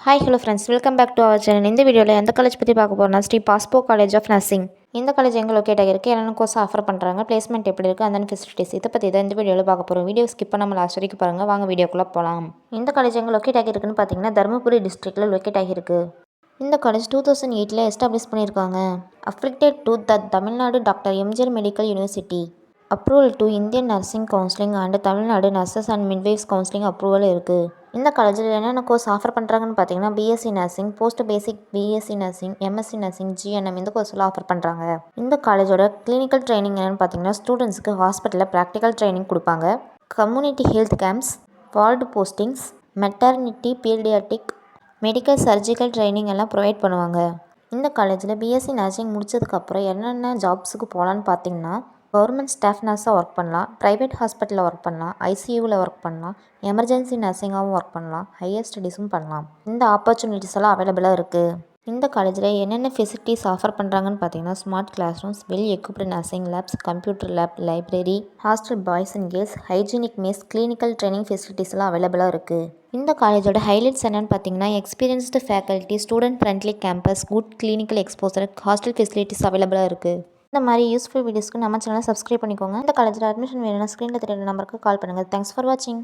Hi hello friends, welcome back to our channel. இந்த வீடியோவில் எந்த காலேஜ் பற்றி பார்க்க போகிறோம்னா ஸ்ரீ பாஸ்போ காலேஜ் ஆஃப் நர்சிங். இந்த காலேஜ் எங்கே லொக்கேட் ஆகிருக்கு, என்னென்ன கோர்ஸ் ஆஃபர் பண்ணுறாங்க, பிளேஸ்மெண்ட் எப்படி இருக்குது, அந்த ஃபெசிலிட்டிஸ் இதை பற்றி தான் இந்த வீடியோவில் பார்க்க போகிறோம். வீடியோ ஸ்கிப் பண்ணாமல் லாஸ்ட் வரைக்கும் பாருங்கள். வாங்க வீடியோக்குள்ளே போகலாம். இந்த காலேஜ் எங்கே லொக்கேட் ஆகிருக்குன்னு பார்த்தீங்கன்னா தருமபுரி டிஸ்ட்ரிக்ட்டில் லொக்கேட் ஆகிருக்கு. இந்த காலேஜ் 2008 எஸ்டாப்ளிஷ் பண்ணியிருக்காங்க. Affiliated to the Tamil Nadu doctor MGR medical university. Approval to Indian nursing counselling and Tamil Nadu nurses and midwives counselling approval இருக்குது. இந்த காலேஜில் என்னென்ன கோர்ஸ் ஆஃபர் பண்ணுறாங்கன்னு பார்த்தீங்கன்னா பிஎஸ்சி நர்சிங், போஸ்ட் பேசிக் BSc nursing, MSc nursing, GNM இந்த கோர்ஸ்லாம் ஆஃபர் பண்ணுறாங்க. இந்த காலேஜோட கிளினிக்கல் ட்ரைனிங் என்னென்னு பார்த்தீங்கன்னா ஸ்டூடெண்ட்ஸ்க்கு ஹாஸ்பிட்டலில் ப்ராக்டிக்கல் ட்ரைனிங் கொடுப்பாங்க. Community health camps, ward postings, maternity, paediatric, medical surgical training எல்லாம் ப்ரொவைட் பண்ணுவாங்க. இந்த காலேஜில் பிஎஸ்சி நர்சிங் முடிச்சதுக்கப்புறம் என்னென்ன ஜாப்ஸுக்கு போகலான்னு பார்த்தீங்கன்னா கவர்மெண்ட் ஸ்டாஃப் நர்ஸாக ஒர்க் பண்ணலாம், ப்ரைவேட் ஹாஸ்பிட்டலில் ஒர்க் பண்ணலாம், ஐசியூவில் ஒர்க் பண்ணலாம், எமர்ஜென்சி நர்சிங்காகவும் ஒர்க் பண்ணலாம், ஹையர் ஸ்டடீஸும் பண்ணலாம். இந்த ஆப்பர்ச்சுனிட்டிஸ் எல்லாம் அவைலபிளாக இருக்குது. இந்த காலேஜில் என்னென்ன ஃபெசிலிட்டிஸ் ஆஃபர் பண்ணுறாங்கன்னு பார்த்தீங்கன்னா smart classrooms, well equipped nursing labs, computer lab, library, hostel boys and girls, hygienic mess, clinical training facilities எல்லாம் அவைலபிளாக இருக்குது. இந்த காலேஜோட ஹைலைட்ஸ் என்னென்னு பார்த்தீங்கன்னா experienced faculty, student friendly campus, good clinical exposure, hostel facilities அவைலபிளாக இருக்குது. இந்த மாதிரி யூஸ்ஃபுல் வீடியோஸ்க்கு நம்ம சேனலை சப்ஸ்கிரைப் பண்ணிக்கோங்க. இந்த காலேஜில் அட்மிஷன் வேணும்னா ஸ்க்ரீனில் தெரியுற நம்பருக்கு கால் பண்ணுங்கள். தேங்க்ஸ் ஃபார் வாட்சிங்.